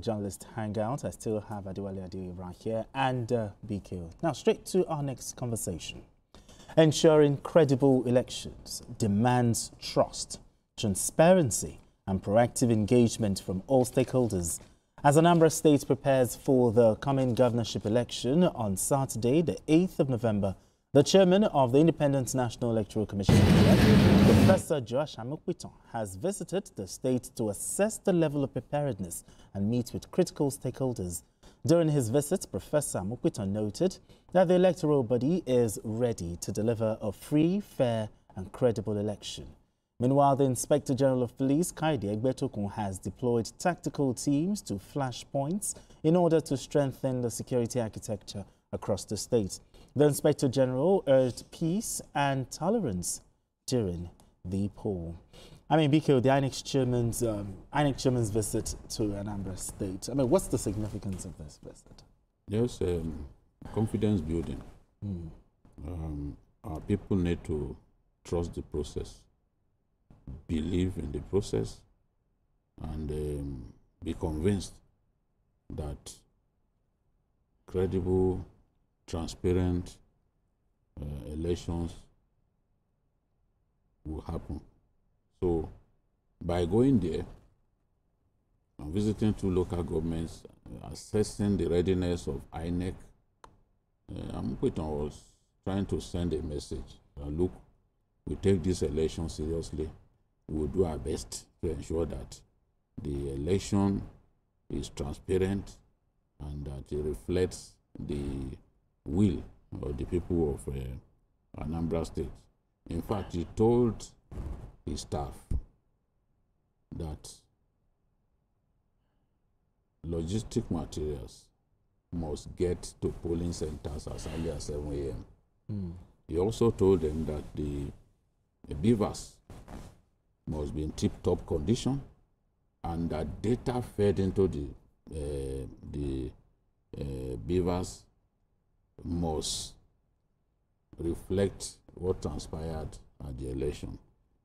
Journalist Hangout. I still have Adewale Adeoye right here and BK. Now, straight to our next conversation. Ensuring credible elections demands trust, transparency, and proactive engagement from all stakeholders. As Anambra State prepares for the coming governorship election on Saturday, the 8th of November, the chairman of the Independent National Electoral Commission, Professor Joash Amupitan, has visited the state to assess the level of preparedness and meet with critical stakeholders. During his visit, Professor Amupitan noted that the electoral body is ready to deliver a free, fair and credible election. Meanwhile, the Inspector General of Police, Kaide Egbetokun, has deployed tactical teams to flashpoints in order to strengthen the security architecture across the state. The Inspector General urged peace and tolerance during the poll. I mean, BK, the INEC chairman's visit to Anambra State. I mean, what's the significance of this visit? There's confidence building. Our people need to trust the process, believe in the process, and be convinced that credible, transparent elections will happen. So, by going there and visiting two local governments, assessing the readiness of INEC, Amupitan was trying to send a message. Look, we take this election seriously. We will do our best to ensure that the election is transparent and that it reflects the will of the people of Anambra State. In fact, he told his staff that logistic materials must get to polling centers as early as 7 a.m. He also told them that the beavers must be in tip-top condition and that data fed into the beavers must reflect what transpired at the election.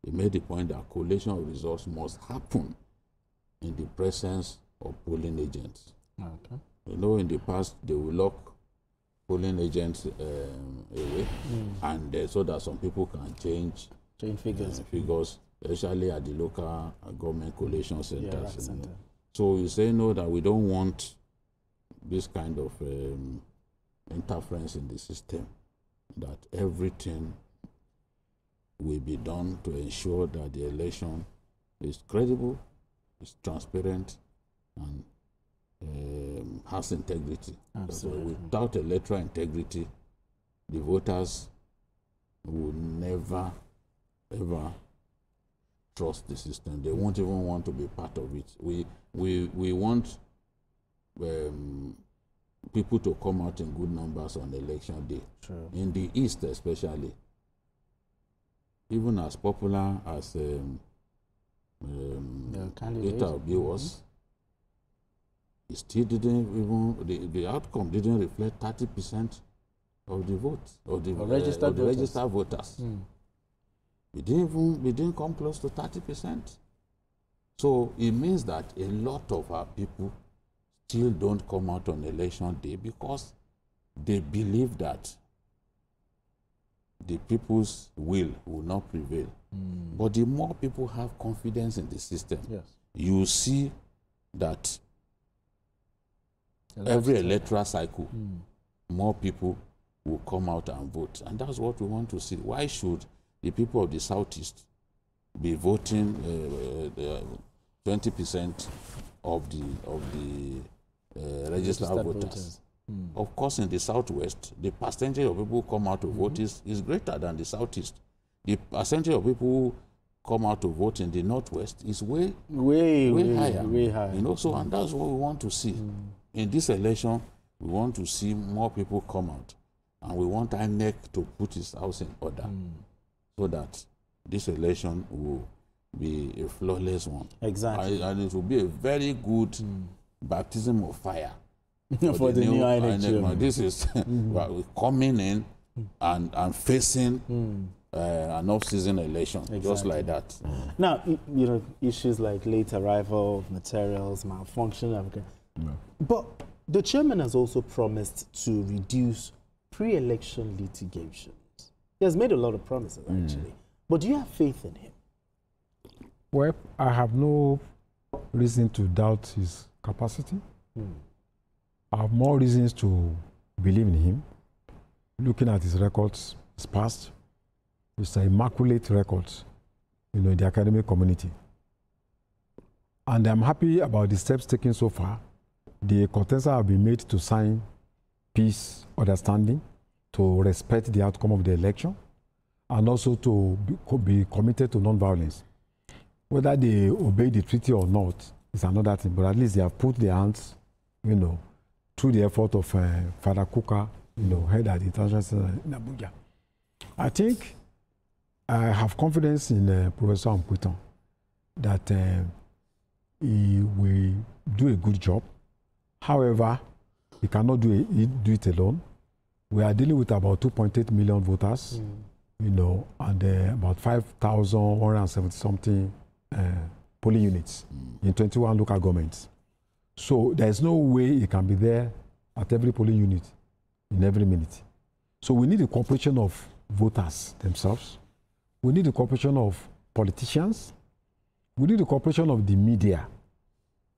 He made the point that collation of results must happen in the presence of polling agents. Okay. You know, in the past, they will lock polling agents away, and so that some people can change figures, especially at the local government collation centers. Yeah, So you say no, that we don't want this kind of interference in the system, that everything will be done to ensure that the election is credible, is transparent, and has integrity. Absolutely. Without electoral integrity, the voters will never, ever trust the system. They won't even want to be part of it. We want people to come out in good numbers on election day. True. In the East especially, even as popular as Peter Obi was, it still didn't even, the outcome didn't reflect 30% of the votes, of the registered voters. We didn't come close to 30%. So it means that a lot of our people still don't come out on election day because they believe that the people's will not prevail. But the more people have confidence in the system, you see that every electoral cycle, more people will come out and vote. And that's what we want to see. Why should the people of the Southeast be voting 20% of the registered voters? Of course, in the Southwest, the percentage of people who come out to vote is greater than the Southeast. The percentage of people who come out to vote in the Northwest is way higher. You know, so and that's what we want to see. In this election, we want to see more people come out, and we want INEC to put its house in order so that this election will be a flawless one. Exactly. And it will be a very good baptism of fire for the new INEC. This is coming in and facing an off-season election, just like that. Now, you know, issues like late arrival of materials, malfunction, No. But the chairman has also promised to reduce pre-election litigations. He has made a lot of promises, actually. But do you have faith in him? Well, I have no reason to doubt his capacity. I have more reasons to believe in him. Looking at his records, his past, it's an immaculate records, in the academic community. And I'm happy about the steps taken so far. The contestants have been made to sign peace understanding, to respect the outcome of the election, and also to be committed to non-violence. Whether they obey the treaty or not is another thing, but at least they have put their hands, through the effort of Father Kuka, head at the International Center in Abuja. I think I have confidence in Professor Amupitan that he will do a good job. However, he cannot do it alone. We are dealing with about 2.8 million voters, and about 5,170-something polling units in 21 local governments. So there is no way he can be there at every polling unit in every minute. So we need the cooperation of voters themselves. We need the cooperation of politicians. We need the cooperation of the media.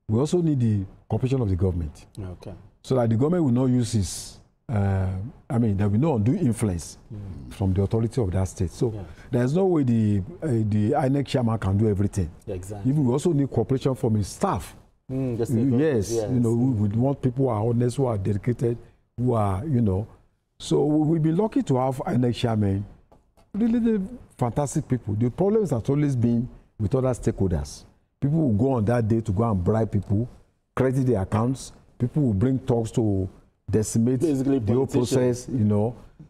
We also need the cooperation of the government. Okay. So that the government will not use his, there will be no undue influence from the authority of that state. So there's no way the INEC chairman can do everything. Yeah, exactly. Even we also need cooperation from his staff. Yes, we want people who are honest, who are dedicated, who are, So we'll be lucky to have INEC chairman, really fantastic people. The problem has always been with other stakeholders. People will go on that day to go and bribe people, credit their accounts. People will bring talks to decimate the whole process,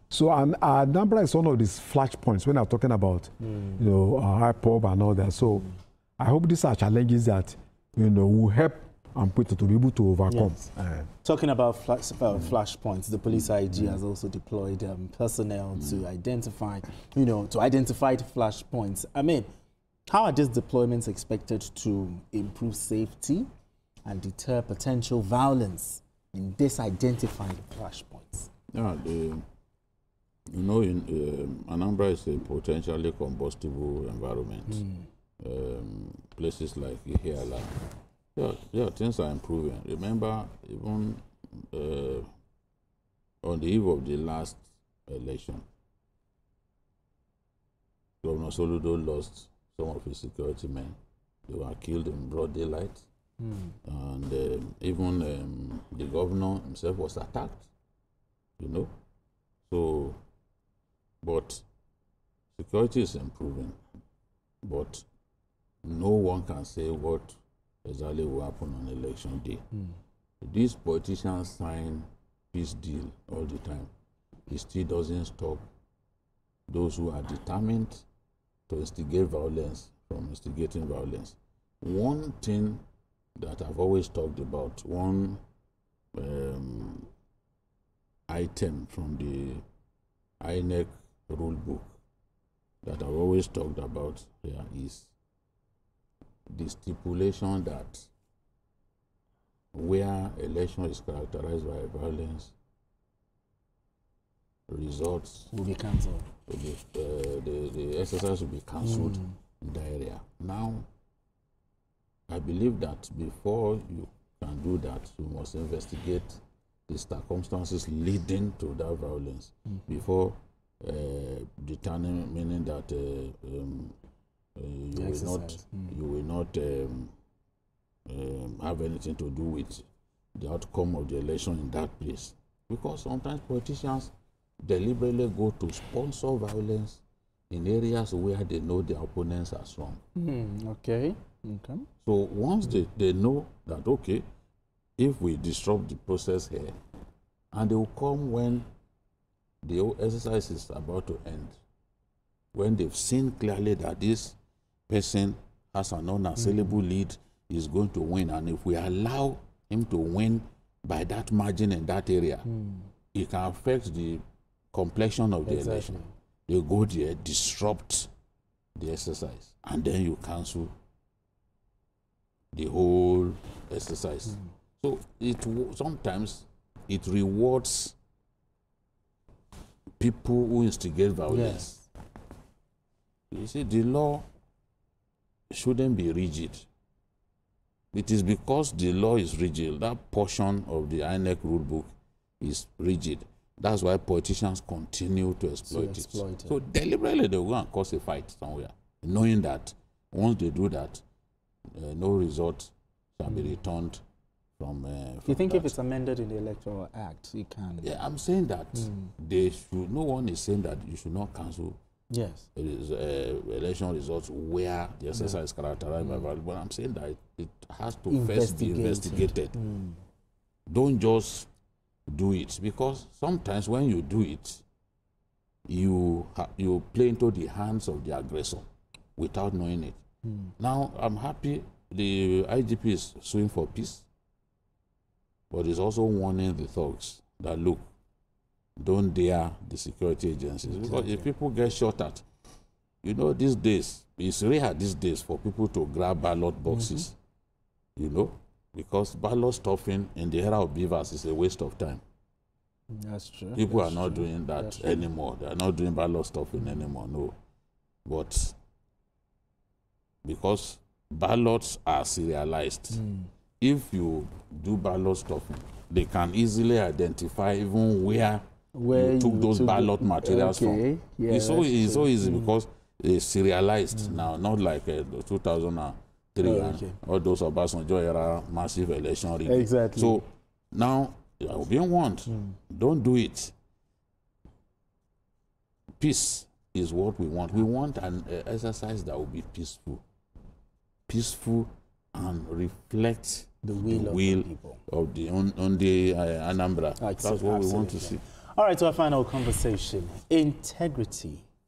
So Anambra is one of these flashpoints when I'm talking about, IPOB and all that. So I hope these are challenges that, will help Amupitan to be able to overcome. Yes. Talking about flashpoints, the police IG has also deployed personnel to identify, flashpoints. How are these deployments expected to improve safety and deter potential violence in disidentified flashpoints? Yeah, Anambra is a potentially combustible environment. Places like Ihiala, things are improving. Remember, even on the eve of the last election, Governor Soludo lost some of his security men. They were killed in broad daylight. And even the governor himself was attacked, So, but security is improving. But no one can say what exactly will happen on election day. These politicians sign peace deal all the time. It still doesn't stop those who are determined to instigate violence from instigating violence. One thing that I've always talked about, one item from the INEC rule book that I've always talked about here is the stipulation that where election is characterized by violence, results will be cancelled. The exercise will be cancelled in that area. Now, I believe that before you can do that, you must investigate the circumstances leading to that violence before determining that you will not have anything to do with the outcome of the election in that place. Because sometimes politicians deliberately go to sponsor violence in areas where they know their opponents are strong. Okay. So once they know that, okay, if we disrupt the process here, and they will come when the exercise is about to end, when they've seen clearly that this person has an unassailable lead, is going to win, and if we allow him to win by that margin in that area, it can affect the complexion of the election. They go there, disrupt the exercise, and then you cancel the whole exercise. So sometimes it rewards people who instigate violence. Yes. You see, the law shouldn't be rigid. It is because the law is rigid, that portion of the INEC rule book is rigid. That's why politicians continue to exploit it. So deliberately they will go and cause a fight somewhere, knowing that once they do that, no result shall be returned from you think that. If it's amended in the Electoral Act, it can? Yeah, I'm saying that they should. No one is saying that you should not cancel. Yes. Election results where the exercise is characterized by violence. But I'm saying that it has to first be investigated. Don't just do it, because sometimes when you do it, you play into the hands of the aggressor without knowing it. Now, I'm happy the IGP is suing for peace, but he's also warning the thugs that, look, don't dare the security agencies. Because if people get shot at, you know, these days, it's rare these days for people to grab ballot boxes, you know, because ballot stuffing in the era of beavers is a waste of time. That's true. People are not doing that anymore. They are not doing ballot stuffing anymore, no. But because ballots are serialized, if you do ballot stuffing, they can easily identify even where you took those ballot materials from. Yeah, it's so easy because it's serialized now, not like 2003 and all those Obasanjo era massive election rigging. Exactly. So now, we want, don't do it. Peace is what we want. We want an exercise that will be peaceful and reflect the will of the Anambra. That's what we want to see. All right, to our final conversation. Integrity